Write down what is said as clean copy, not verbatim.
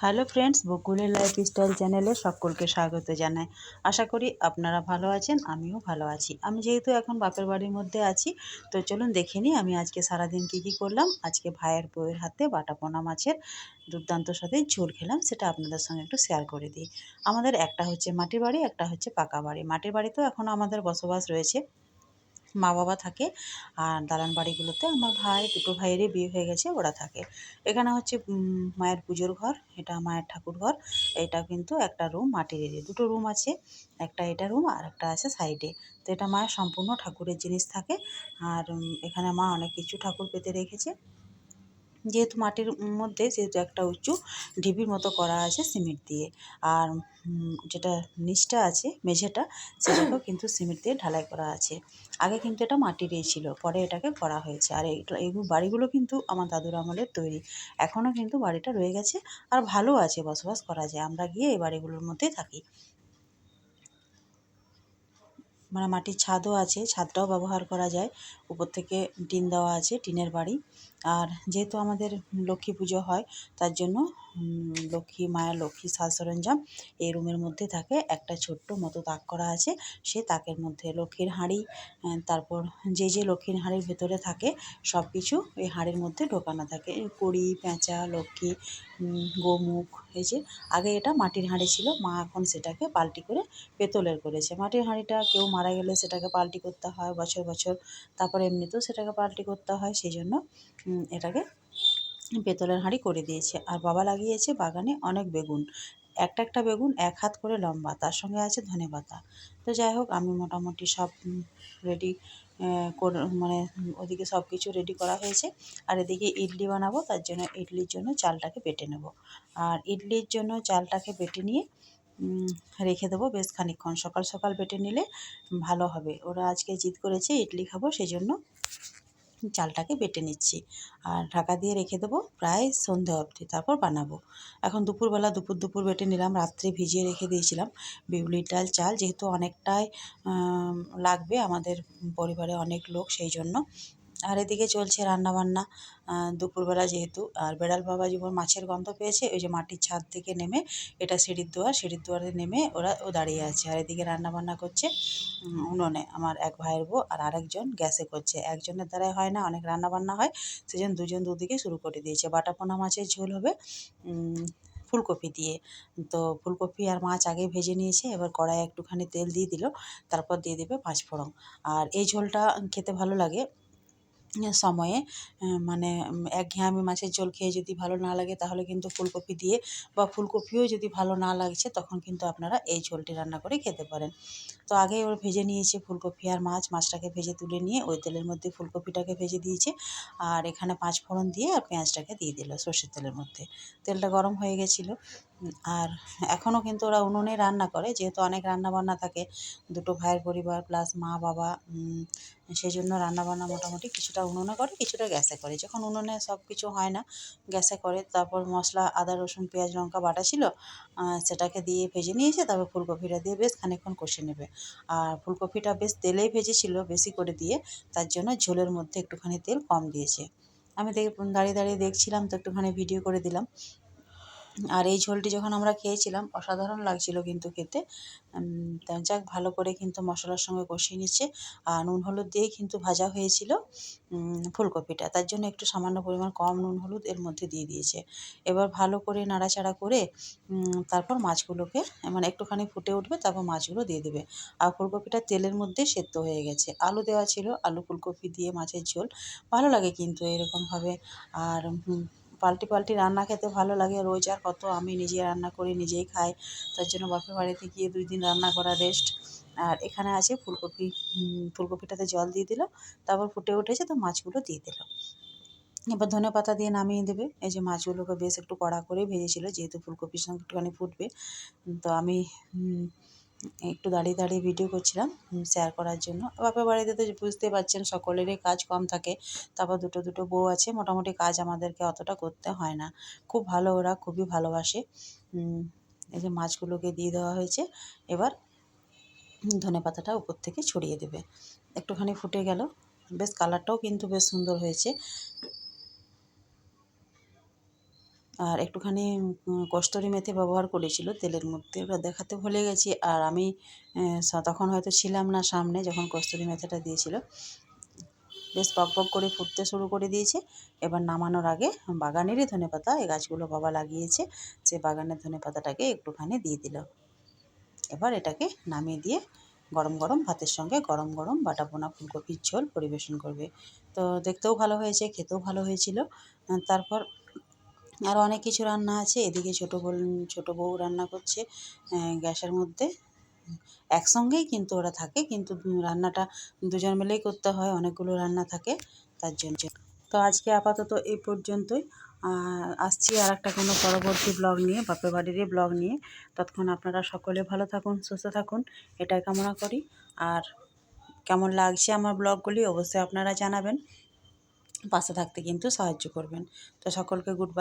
Hello friends, বকুলের lifestyle চ্যানেলে সকলকে স্বাগত জানাই। আশা করি আপনারা ভালো আছেন, আমিও ভালো আছি। আমি যেহেতু এখন বাপের বাড়ির মধ্যে আছি, তো চলুন দেখে নিই আমি আজকে সারাদিন কী করলাম। আজকে ভাইয়ের বউয়ের হাতে বাটা পোনা মাছের দুর্দান্ত সাথে ঝোল খেলাম, সেটা আপনাদের সঙ্গে একটু শেয়ার করে দিই। আমাদের একটা হচ্ছে মাটির বাড়ি, একটা হচ্ছে পাকা বাড়ি। মাটির বাড়িতেও এখনও আমাদের বসবাস রয়েছে, মা বাবা থাকে। আর দালান বাড়িগুলোতে আমার দুটো ভাইয়েরই বিয়ে হয়ে গেছে, ওরা থাকে। এখানে হচ্ছে মায়ের পুজোর ঘর, এটা মায়ের ঠাকুর ঘর। এটা কিন্তু একটা রুম মাটিরেরই, দুটো রুম আছে, একটা এটা রুম আর একটা আছে সাইডে। তো এটা মায়ের সম্পূর্ণ ঠাকুরের জিনিস থাকে। আর এখানে মা অনেক কিছু ঠাকুর পেতে রেখেছে। যেহেতু মাটির মধ্যে, সেহেতু একটা উঁচু ঢিবির মতো করা আছে সিমেন্ট দিয়ে। আর যেটা নিচটা আছে মেঝেটা, সেটাকেও কিন্তু সিমেন্ট দিয়ে ঢালাই করা আছে। আগে কিন্তু এটা মাটিরই ছিল, পরে এটাকে করা হয়েছে। আর এই বাড়িগুলো কিন্তু আমার দাদুর আমলের তৈরি, এখনও কিন্তু বাড়িটা রয়ে গেছে। আর ভালো আছে, বসবাস করা যায়। আমরা গিয়ে এই বাড়িগুলোর মধ্যেই থাকি। মানে মাটির ছাদও আছে, ছাদটাও ব্যবহার করা যায়। উপর থেকে টিন দেওয়া আছে, টিনের বাড়ি। আর যেহেতু আমাদের লক্ষ্মী পুজো হয়, তার জন্য লক্ষ্মী মায়ের লক্ষ্মীর সাজ সরঞ্জাম এই রুমের মধ্যে থাকে। একটা ছোট্ট মতো তাক করা আছে, সেই তাকের মধ্যে লক্ষ্মীর হাঁড়ি, তারপর যে লক্ষ্মীর হাঁড়ির ভেতরে থাকে সব কিছু এই হাঁড়ির মধ্যে ঢোকানো থাকে। কড়ি, পেঁচা, লক্ষ্মী, গোমুখ। এই যে আগে এটা মাটির হাঁড়ি ছিল, মা এখন সেটাকে পাল্টি করে পেতলের করেছে। মাটির হাঁড়িটা কেউ মারা গেলে সেটাকে পাল্টি করতে হয় বছর বছর, তারপরে এমনিতেও সেটাকে পাল্টি করতে হয়, সেই জন্য এটাকে পেতলের হাঁড়ি করে দিয়েছে। আর বাবা লাগিয়েছে বাগানে অনেক বেগুন, একটা একটা বেগুন 1 হাত করে লম্বা, তার সঙ্গে আছে ধনেপাতা। তো যাই হোক, আমি মোটামুটি সব রেডি করে, মানে ওদিকে সব কিছু রেডি করা হয়েছে। আর এদিকে ইডলি বানাবো, তার জন্য ইডলির জন্য চালটাকে বেটে নেব। আর ইডলির জন্য চালটাকে বেটে নিয়ে রেখে দেবো বেশ খানিকক্ষণ। সকাল সকাল বেটে নিলে ভালো হবে। ওরা আজকে জিদ করেছে ইডলি খাবো, সেই জন্য চালটাকে বেটে নিচ্ছি। আর ঢাকা দিয়ে রেখে দেবো প্রায় সন্ধে অবধি, তারপর বানাবো। এখন দুপুরবেলা দুপুর বেটে নিলাম, রাত্রে ভিজিয়ে রেখে দিয়েছিলাম বিউলির ডাল চাল, যেহেতু অনেকটাই লাগবে আমাদের পরিবারে, অনেক লোক, সেই জন্য। আর এদিকে চলছে রান্নাবান্না দুপুরবেলা যেহেতু। আর বেড়াল বাবা জীবন মাছের গন্ধ পেয়েছে, ওই যে মাটির ছাদ থেকে নেমে, এটা সিঁড়ির দুয়ারে নেমে ও দাঁড়িয়ে আছে। আর এদিকে রান্নাবান্না করছে উনুনে আমার এক ভাইয়ের বউ, আর আরেকজন গ্যাসে করছে। একজনের দ্বারাই হয় না, অনেক রান্নাবান্না হয়, সেজন্য দুজন দুদিকে শুরু করে দিয়েছে। বাটা পোনা মাছের ঝোল হবে ফুলকপি দিয়ে। তো ফুলকপি আর মাছ আগেই ভেজে নিয়েছে, এবার কড়াইয়ে একটুখানি তেল দিয়ে দিল, তারপর দিয়ে দেবে পাঁচফোড়ন। আর এই ঝোলটা খেতে ভালো লাগে সময়ে, মানে একঘেয়েমি মাছের ঝোল খেয়ে যদি ভালো না লাগে, তাহলে কিন্তু ফুলকপি দিয়ে, বা ফুলকপিও যদি ভালো না লাগছে, তখন কিন্তু আপনারা এই ঝোলটি রান্না করে খেতে পারেন। তো আগেই ওরা ভেজে নিয়েছে ফুলকপি আর মাছটাকে ভেজে তুলে নিয়ে ওই তেলের মধ্যে ফুলকপিটাকে ভেজে দিয়েছে। আর এখানে পাঁচফোড়ন দিয়ে আর পেঁয়াজটাকে দিয়ে দিল সর্ষের তেলের মধ্যে। তেলটা গরম হয়ে গেছিলো। আর এখনও কিন্তু ওরা উনুনে রান্না করে, যেহেতু অনেক রান্নাবান্না থাকে, দুটো ভাইয়ের পরিবার প্লাস মা বাবা, সেই জন্য রান্নাবান্না মোটামুটি কিছুটা উনুনে করে, কিছুটা গ্যাসে করে। যখন উনুনে সব কিছু হয় না, গ্যাসে করে। তারপর মশলা, আদা রসুন পেঁয়াজ লঙ্কা বাটা ছিল, সেটাকে দিয়ে ভেজে নিয়েছে, তারপর ফুলকপিটা দিয়ে বেশ খানিকক্ষণ কষে নেবে। আর ফুলকপিটা বেশ তেলেই ভেজেছিল বেশি করে দিয়ে, তার জন্য ঝোলের মধ্যে একটুখানি তেল কম দিয়েছে। আমি দাঁড়িয়ে দাঁড়িয়ে দেখছিলাম, তো একটুখানি ভিডিও করে দিলাম। আর এই ঝোলটি যখন আমরা খেয়েছিলাম, অসাধারণ লাগছিল কিন্তু খেতে। তা যাক, ভালো করে কিন্তু মশলার সঙ্গে কষিয়ে নিচ্ছে। আর নুন হলুদ দিয়েই কিন্তু ভাজা হয়েছিল ফুলকপিটা, তার জন্য একটু সামান্য পরিমাণ কম নুন হলুদ এর মধ্যে দিয়ে দিয়েছে। এবার ভালো করে নাড়াচাড়া করে তারপর মাছগুলোকে, মানে একটুখানি ফুটে উঠবে, তারপর মাছগুলো দিয়ে দেবে। আর ফুলকপিটা তেলের মধ্যে সেদ্ধ হয়ে গেছে। আলু দেওয়া ছিল, আলু ফুলকপি দিয়ে মাছের ঝোল ভালো লাগে কিন্তু এরকমভাবে। আর পাল্টি রান্না খেতে ভালো লাগে। রোজ আর কত আমি নিজে রান্না করি, নিজেই খাই, তার জন্য বাপের বাড়িতে গিয়ে 2 দিন রান্না করা রেস্ট। আর এখানে আছে ফুলকপি, ফুলকপিটাতে জল দিয়ে দিল, তারপর ফুটে উঠেছে, তো মাছগুলো দিয়ে দিল। এবার ধনেপাতা দিয়ে নামিয়ে দেবে। এই যে মাছগুলোকে বেশ একটু কড়া করে ভেজেছিল, যেহেতু ফুলকপির সঙ্গে একটুখানি ফুটবে। তো আমি একটু দাঁড়িয়ে দাঁড়িয়ে ভিডিও করছিলাম শেয়ার করার জন্য। বাপের বাড়িতে তো বুঝতেই পারছেন সকলেরই কাজ কম থাকে, তারপর দুটো বউ আছে, মোটামুটি কাজ আমাদেরকে অতটা করতে হয় না। খুব ভালো, ওরা খুবই ভালোবাসে। এই যে মাছগুলোকে দিয়ে দেওয়া হয়েছে, এবার ধনেপাতাটা উপর থেকে ছড়িয়ে দেবে। একটুখানি ফুটে গেল, বেশ কালারটাও কিন্তু বেশ সুন্দর হয়েছে। আর একটুখানি কস্তুরি মেথি ব্যবহার করেছিল তেলের মধ্যে, ওটা দেখাতে ভুলে গেছি। আর আমি তখন হয়তো ছিলাম না সামনে যখন কস্তুরি মেথিটা দিয়েছিল। বেশ বক করে ফুটতে শুরু করে দিয়েছে। এবার নামানোর আগে বাগানেরই ধনেপাতা, এই গাছগুলো বাবা লাগিয়েছে, সে বাগানের ধনেপাতাটাকে একটুখানি দিয়ে দিল। এবার এটাকে নামিয়ে দিয়ে গরম গরম ভাতের সঙ্গে গরম গরম বাটা পোনা ফুলকপির ঝোল পরিবেশন করবে। তো দেখতেও ভালো হয়েছে, খেতেও ভালো হয়েছিল। তারপর আরও অনেক কিছু রান্না আছে। এদিকে ছোটো বউ রান্না করছে গ্যাসের মধ্যে। একসঙ্গেই কিন্তু ওরা থাকে, কিন্তু রান্নাটা দুজন মিলেই করতে হয়, অনেকগুলো রান্না থাকে তার জন্য। তো আজকে আপাতত এই পর্যন্তই। আসছি আর একটা কোনো পরবর্তী ব্লগ নিয়ে, বাপের বাড়িরই ব্লগ নিয়ে। ততক্ষণ আপনারা সকলে ভালো থাকুন, সুস্থ থাকুন, এটাই কামনা করি। আর কেমন লাগছে আমার ব্লগগুলি অবশ্যই আপনারা জানাবেন, পাশে থাকতে কিন্তু সাহায্য করবেন। তো সকলকে গুড বাই।